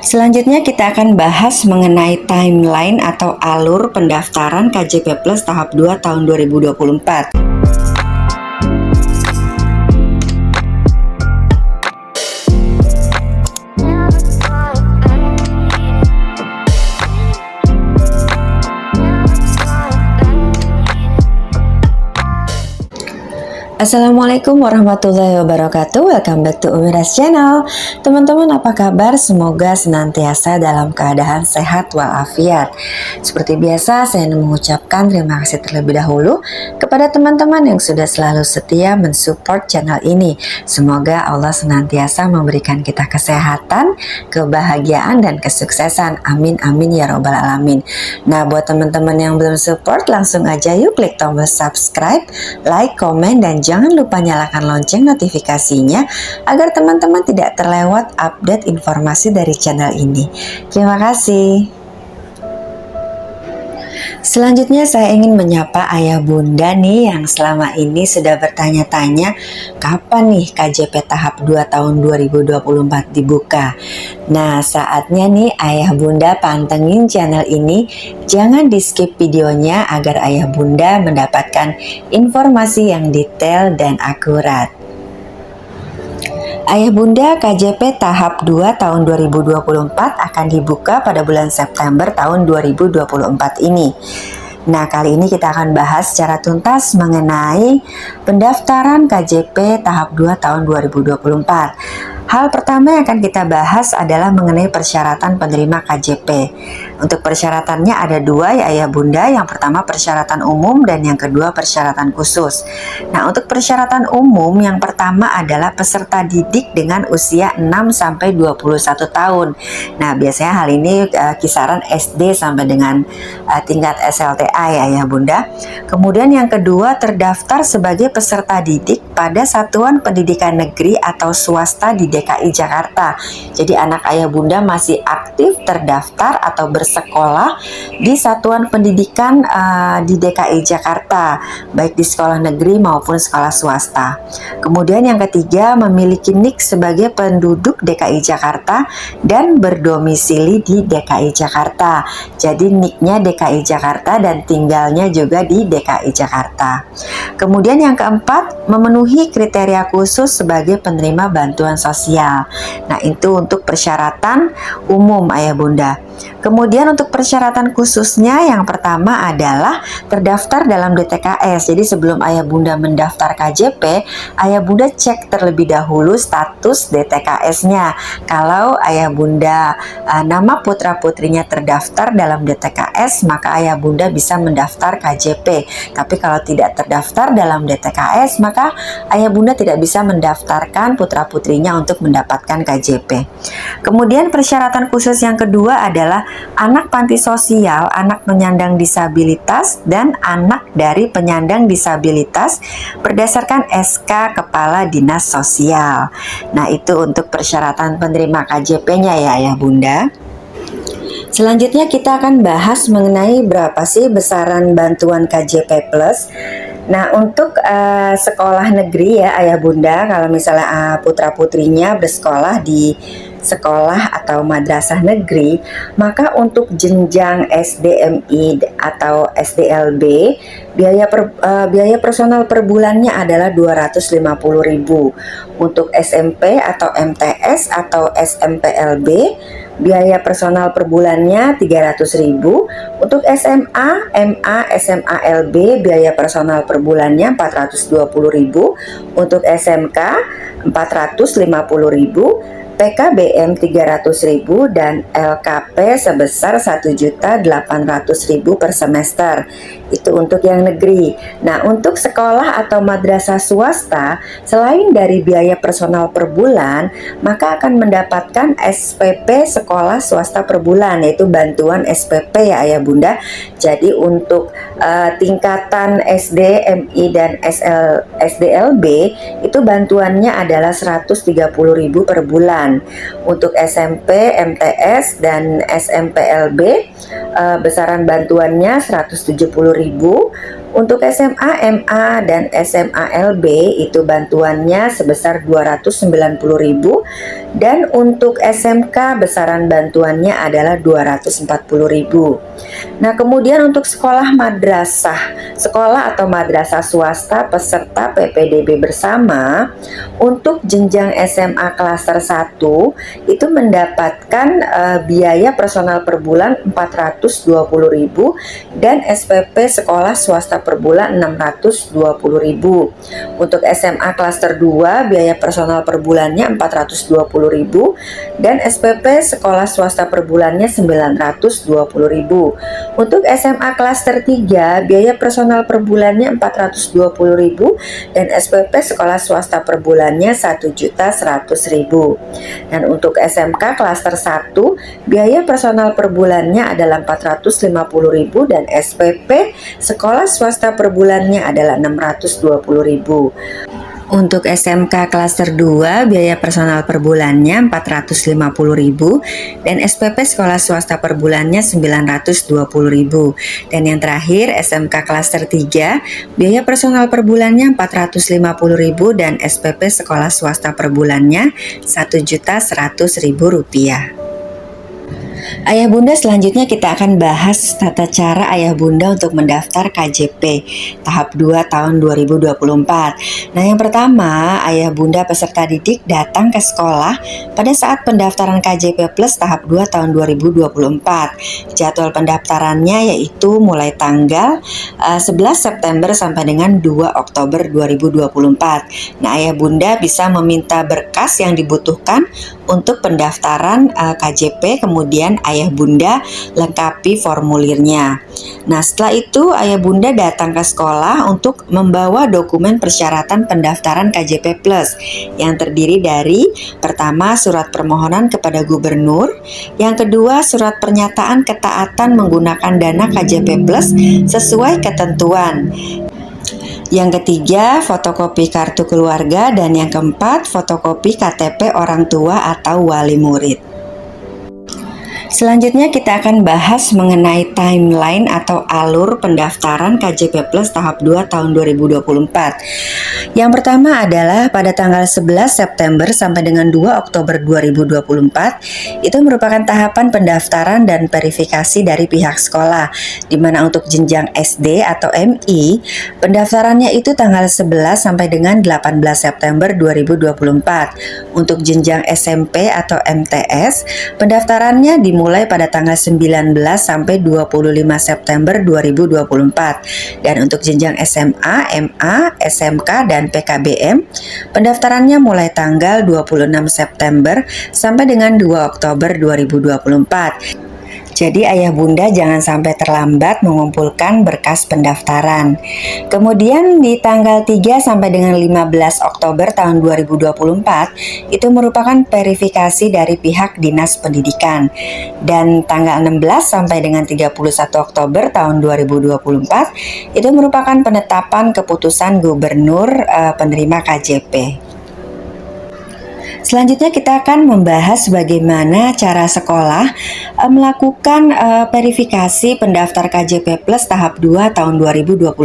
Selanjutnya kita akan bahas mengenai timeline atau alur pendaftaran KJP Plus tahap 2 tahun 2024. Assalamualaikum warahmatullahi wabarakatuh. Welcome back to Umiras Channel. Teman-teman, apa kabar? Semoga senantiasa dalam keadaan sehat walafiat. Seperti biasa, saya mengucapkan terima kasih terlebih dahulu kepada teman-teman yang sudah selalu setia mensupport channel ini. Semoga Allah senantiasa memberikan kita kesehatan, kebahagiaan, dan kesuksesan. Amin amin ya robbal alamin. Nah, buat teman-teman yang belum support, langsung aja yuk klik tombol subscribe, like, komen, dan jangan lupa nyalakan lonceng notifikasinya agar teman-teman tidak terlewat update informasi dari channel ini. Terima kasih. Selanjutnya saya ingin menyapa ayah bunda nih yang selama ini sudah bertanya-tanya kapan nih KJP tahap 2 tahun 2024 dibuka. Nah, saatnya nih ayah bunda pantengin channel ini, jangan di skip videonya agar ayah bunda mendapatkan informasi yang detail dan akurat. Ayah bunda, KJP tahap 2 tahun 2024 akan dibuka pada bulan September tahun 2024 ini. Nah, kali ini kita akan bahas secara tuntas mengenai pendaftaran KJP tahap 2 tahun 2024. Hal pertama yang akan kita bahas adalah mengenai persyaratan penerima KJP. Untuk persyaratannya ada dua ya ayah bunda. Yang pertama persyaratan umum dan yang kedua persyaratan khusus. Nah, untuk persyaratan umum yang pertama adalah peserta didik dengan usia 6-21 tahun. Nah, biasanya hal ini kisaran SD sampai dengan tingkat SLTA ya ayah bunda. Kemudian yang kedua terdaftar sebagai peserta didik pada satuan pendidikan negeri atau swasta di DKI Jakarta. Jadi anak ayah bunda masih aktif terdaftar atau bersekolah di satuan pendidikan di DKI Jakarta, baik di sekolah negeri maupun sekolah swasta. Kemudian yang ketiga memiliki NIK sebagai penduduk DKI Jakarta dan berdomisili di DKI Jakarta. Jadi NIK-nya DKI Jakarta dan tinggalnya juga di DKI Jakarta. Kemudian yang keempat memenuhi kriteria khusus sebagai penerima bantuan sosial. Nah, itu untuk persyaratan umum ayah bunda. Kemudian untuk persyaratan khususnya yang pertama adalah terdaftar dalam DTKS. Jadi sebelum ayah bunda mendaftar KJP, ayah bunda cek terlebih dahulu status DTKS-nya. Kalau ayah bunda nama putra putrinya terdaftar dalam DTKS, maka ayah bunda bisa mendaftar KJP. Tapi kalau tidak terdaftar dalam DTKS, maka ayah bunda tidak bisa mendaftarkan putra putrinya untuk mendapatkan KJP. Kemudian persyaratan khusus yang kedua adalah anak panti sosial, anak penyandang disabilitas, dan anak dari penyandang disabilitas berdasarkan SK Kepala Dinas Sosial. Nah, itu untuk persyaratan penerima KJP-nya ya ayah bunda. Selanjutnya kita akan bahas mengenai berapa sih besaran bantuan KJP Plus. Nah, untuk sekolah negeri ya ayah bunda, kalau misalnya putra putrinya bersekolah di sekolah atau madrasah negeri, maka untuk jenjang SDMI atau SDLB biaya personal per bulannya adalah 250.000. Untuk SMP atau MTS atau SMPLB biaya personal per bulannya 300.000. Untuk SMA, MA, SMA LB biaya personal per bulannya 420.000. Untuk SMK 450.000. PKBM 300.000 dan LKP sebesar 1.800.000 per semester. Itu untuk yang negeri. Nah, untuk sekolah atau madrasah swasta, selain dari biaya personal per bulan, maka akan mendapatkan SPP sekolah swasta per bulan, yaitu bantuan SPP ya ayah bunda. Jadi untuk tingkatan SD, MI, dan SDLB itu bantuannya adalah 130.000 per bulan. Untuk SMP, MTS, dan SMPLB besaran bantuannya 170.000. Untuk SMA, MA, dan SMA LB itu bantuannya sebesar 290.000 dan untuk SMK besaran bantuannya adalah 240.000. Nah, kemudian untuk sekolah madrasah, sekolah atau madrasah swasta peserta PPDB bersama untuk jenjang SMA klaster 1 itu mendapatkan biaya personal per bulan 420.000 dan SPP sekolah swasta per bulan 620.000. Untuk SMA klaster 2 biaya personal per bulannya 420.000 dan SPP sekolah swasta per bulannya 920.000. Untuk SMA klaster 3 biaya personal per bulannya 420.000 dan SPP sekolah swasta per bulannya 1.100.000. Dan untuk SMK klaster 1 biaya personal per bulannya adalah 450.000 dan SPP sekolah swasta per bulannya adalah 620.000. Untuk SMK klaster 2 biaya personal per bulannya 450.000 dan SPP sekolah swasta per bulannya 920.000. Dan yang terakhir SMK klaster 3 biaya personal per bulannya 450.000 dan SPP sekolah swasta per bulannya Rp1.100.000. Ayah bunda, selanjutnya kita akan bahas tata cara ayah bunda untuk mendaftar KJP tahap 2 tahun 2024. Nah, yang pertama, ayah bunda peserta didik datang ke sekolah pada saat pendaftaran KJP Plus tahap 2 tahun 2024. Jadwal pendaftarannya yaitu mulai tanggal 11 September sampai dengan 2 Oktober 2024. Nah, ayah bunda bisa meminta berkas yang dibutuhkan untuk pendaftaran KJP, kemudian ayah bunda lengkapi formulirnya. Nah, setelah itu ayah bunda datang ke sekolah untuk membawa dokumen persyaratan pendaftaran KJP Plus yang terdiri dari pertama surat permohonan kepada gubernur, yang kedua surat pernyataan ketaatan menggunakan dana KJP Plus sesuai ketentuan, yang ketiga fotokopi kartu keluarga, dan yang keempat fotokopi KTP orang tua atau wali murid. Selanjutnya kita akan bahas mengenai timeline atau alur pendaftaran KJP Plus tahap 2 tahun 2024. Yang pertama adalah pada tanggal 11 September sampai dengan 2 Oktober 2024 itu merupakan tahapan pendaftaran dan verifikasi dari pihak sekolah, di mana untuk jenjang SD atau MI pendaftarannya itu tanggal 11 sampai dengan 18 September 2024. Untuk jenjang SMP atau MTS pendaftarannya dimulai pada tanggal 19 sampai 25 September 2024. Dan untuk jenjang SMA, MA, SMK, dan PKBM pendaftarannya mulai tanggal 26 September sampai dengan 2 Oktober 2024. Jadi ayah bunda jangan sampai terlambat mengumpulkan berkas pendaftaran. Kemudian di tanggal 3 sampai dengan 15 Oktober tahun 2024 itu merupakan verifikasi dari pihak Dinas Pendidikan. Dan tanggal 16 sampai dengan 31 Oktober tahun 2024 itu merupakan penetapan keputusan gubernur penerima KJP. Selanjutnya kita akan membahas bagaimana cara sekolah melakukan verifikasi pendaftar KJP Plus tahap 2 tahun 2024.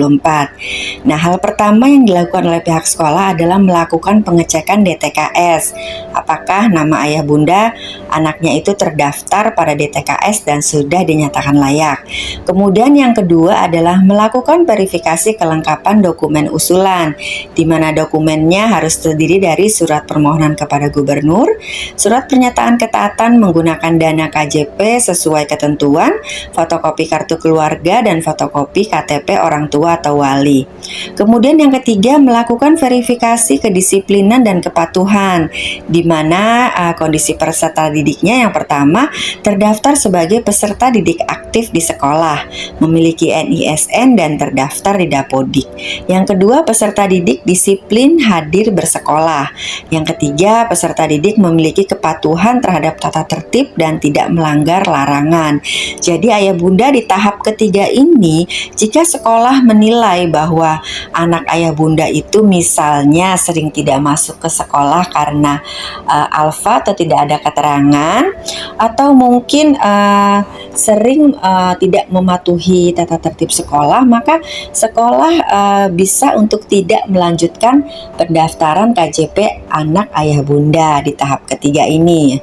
Nah, hal pertama yang dilakukan oleh pihak sekolah adalah melakukan pengecekan DTKS. Apakah nama ayah bunda anaknya itu terdaftar pada DTKS dan sudah dinyatakan layak. Kemudian yang kedua adalah melakukan verifikasi kelengkapan dokumen usulan, di mana dokumennya harus terdiri dari surat permohonan kepada gubernur, surat pernyataan ketaatan menggunakan dana KJP sesuai ketentuan, fotokopi kartu keluarga, dan fotokopi KTP orang tua atau wali. Kemudian yang ketiga melakukan verifikasi kedisiplinan dan kepatuhan, di mana kondisi peserta didiknya yang pertama terdaftar sebagai peserta didik aktif di sekolah, memiliki NISN dan terdaftar di Dapodik. Yang kedua peserta didik disiplin hadir bersekolah. Yang ketiga peserta didik memiliki kepatuhan terhadap tata tertib dan tidak melanggar larangan. Jadi ayah bunda di tahap ketiga ini, jika sekolah menilai bahwa anak ayah bunda itu misalnya sering tidak masuk ke sekolah karena alfa atau tidak ada keterangan, atau mungkin sering tidak mematuhi tata tertib sekolah, maka sekolah bisa untuk tidak melanjutkan pendaftaran KJP anak ayah bunda di tahap ketiga ini.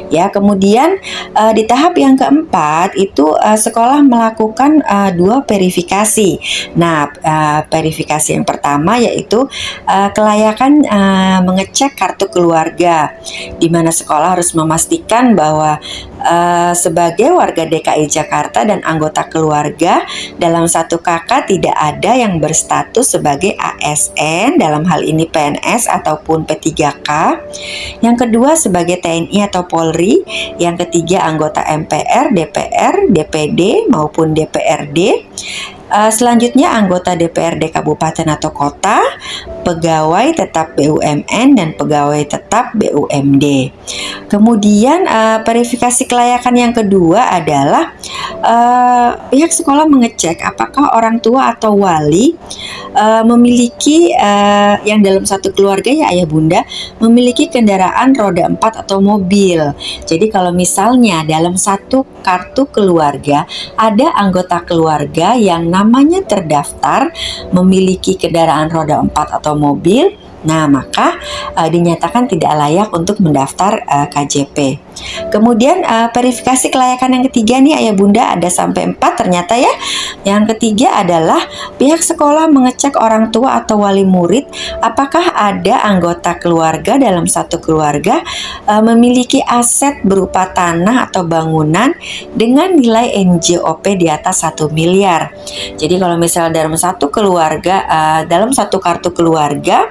Ya, kemudian di tahap yang keempat itu sekolah melakukan 2 verifikasi. Nah, verifikasi yang pertama yaitu kelayakan mengecek kartu keluarga, di mana sekolah harus memastikan bahwa sebagai warga DKI Jakarta dan anggota keluarga dalam satu kakak tidak ada yang berstatus sebagai ASN, dalam hal ini PNS ataupun P3K. Yang kedua sebagai TNI atau Polri. Yang ketiga anggota MPR, DPR, DPD maupun DPRD. Selanjutnya anggota DPRD kabupaten atau kota, pegawai tetap BUMN dan pegawai tetap BUMD. Kemudian verifikasi kelayakan yang kedua adalah pihak sekolah mengecek apakah orang tua atau wali memiliki yang dalam satu keluarga ya ayah bunda memiliki kendaraan roda 4 atau mobil. Jadi kalau misalnya dalam satu kartu keluarga ada anggota keluarga yang namanya terdaftar memiliki kendaraan roda 4 atau mobil, nah maka dinyatakan tidak layak untuk mendaftar KJP. Kemudian verifikasi kelayakan yang ketiga nih ayah bunda ada sampai 4 ternyata ya. Yang ketiga adalah pihak sekolah mengecek orang tua atau wali murid apakah ada anggota keluarga dalam satu keluarga memiliki aset berupa tanah atau bangunan dengan nilai NJOP di atas 1 miliar. Jadi kalau misalnya dalam satu keluarga, dalam satu kartu keluarga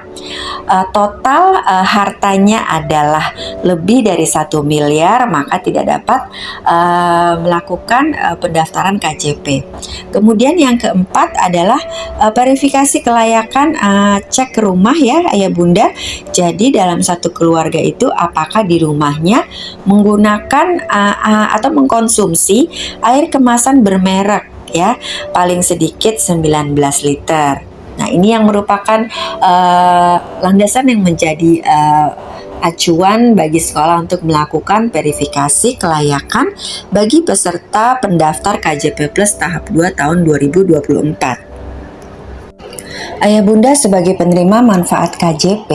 total hartanya adalah lebih dari 1 miliar, maka tidak dapat melakukan pendaftaran KJP. Kemudian yang keempat adalah verifikasi kelayakan cek rumah ya ayah bunda. Jadi dalam satu keluarga itu apakah di rumahnya menggunakan atau mengkonsumsi air kemasan bermerek ya, paling sedikit 19 liter. Nah, ini yang merupakan landasan yang menjadi acuan bagi sekolah untuk melakukan verifikasi kelayakan bagi peserta pendaftar KJP Plus tahap 2 tahun 2024. Ayah bunda sebagai penerima manfaat KJP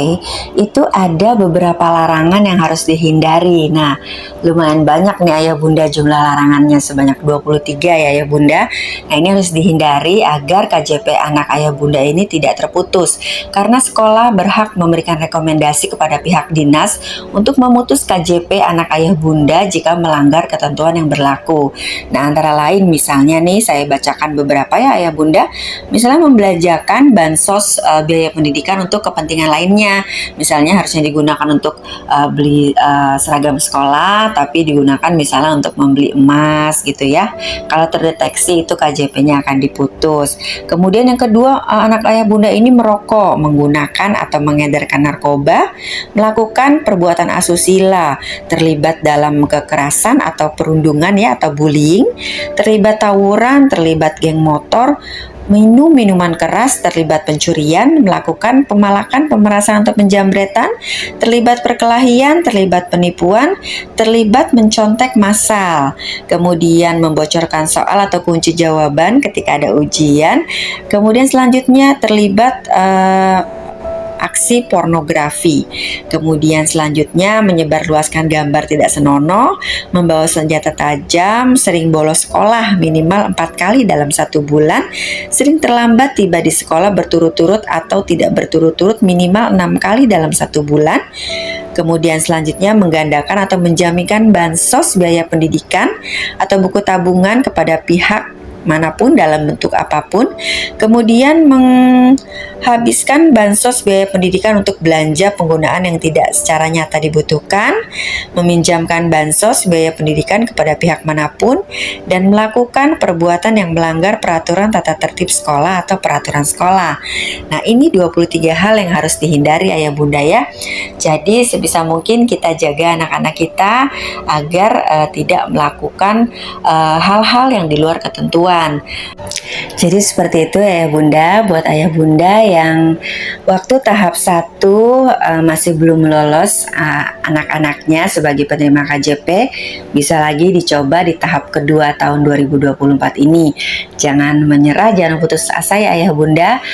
itu ada beberapa larangan yang harus dihindari. Nah, lumayan banyak nih ayah bunda jumlah larangannya sebanyak 23 ya ayah bunda. Nah, ini harus dihindari agar KJP anak ayah bunda ini tidak terputus. Karena sekolah berhak memberikan rekomendasi kepada pihak dinas untuk memutus KJP anak ayah bunda jika melanggar ketentuan yang berlaku. Nah, antara lain misalnya nih saya bacakan beberapa ya ayah bunda. Misalnya membelanjakan bansos biaya pendidikan untuk kepentingan lainnya, misalnya harusnya digunakan untuk beli seragam sekolah tapi digunakan misalnya untuk membeli emas gitu ya. Kalau terdeteksi itu KJP-nya akan diputus. Kemudian yang kedua, anak ayah bunda ini merokok, menggunakan atau mengedarkan narkoba, melakukan perbuatan asusila, terlibat dalam kekerasan atau perundungan ya atau bullying, terlibat tawuran, terlibat geng motor, minum minuman keras, terlibat pencurian, melakukan pemalakan, pemerasan atau penjambretan, terlibat perkelahian, terlibat penipuan, terlibat mencontek massal, kemudian membocorkan soal atau kunci jawaban ketika ada ujian, kemudian selanjutnya terlibat aksi pornografi. Kemudian selanjutnya menyebarluaskan gambar tidak senonoh, membawa senjata tajam, sering bolos sekolah minimal 4 kali dalam 1 bulan, sering terlambat tiba di sekolah berturut-turut atau tidak berturut-turut minimal 6 kali dalam 1 bulan. Kemudian selanjutnya menggandakan atau menjaminkan bansos biaya pendidikan atau buku tabungan kepada pihak manapun dalam bentuk apapun, kemudian menghabiskan bansos biaya pendidikan untuk belanja penggunaan yang tidak secara nyata dibutuhkan, meminjamkan bansos biaya pendidikan kepada pihak manapun, dan melakukan perbuatan yang melanggar peraturan tata tertib sekolah atau peraturan sekolah. Nah, ini 23 hal yang harus dihindari ayah bunda ya. Jadi sebisa mungkin kita jaga anak-anak kita agar tidak melakukan hal-hal yang di luar ketentuan. depan. Jadi seperti itu ya Bunda, buat ayah bunda yang waktu tahap 1 masih belum lolos anak-anaknya sebagai penerima KJP, bisa lagi dicoba di tahap kedua tahun 2024 ini. Jangan menyerah, jangan putus asa ya ayah bunda,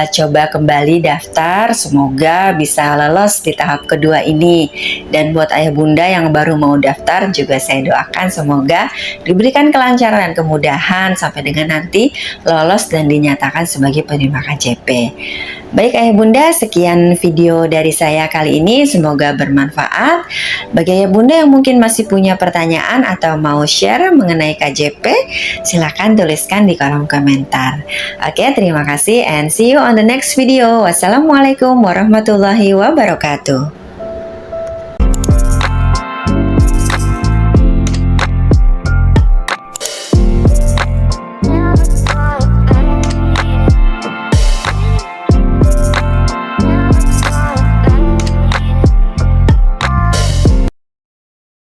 coba kembali daftar, semoga bisa lolos di tahap kedua ini. Dan buat ayah bunda yang baru mau daftar juga saya doakan semoga diberikan kelancaran dan kemudahan sampai dengan nanti lolos dan dinyatakan sebagai penerima KJP. Baik ayah bunda, sekian video dari saya kali ini, semoga bermanfaat. Bagi ayah bunda yang mungkin masih punya pertanyaan atau mau share mengenai KJP, silahkan tuliskan di kolom komentar. Oke, terima kasih and see you on the next video. Wassalamualaikum warahmatullahi wabarakatuh.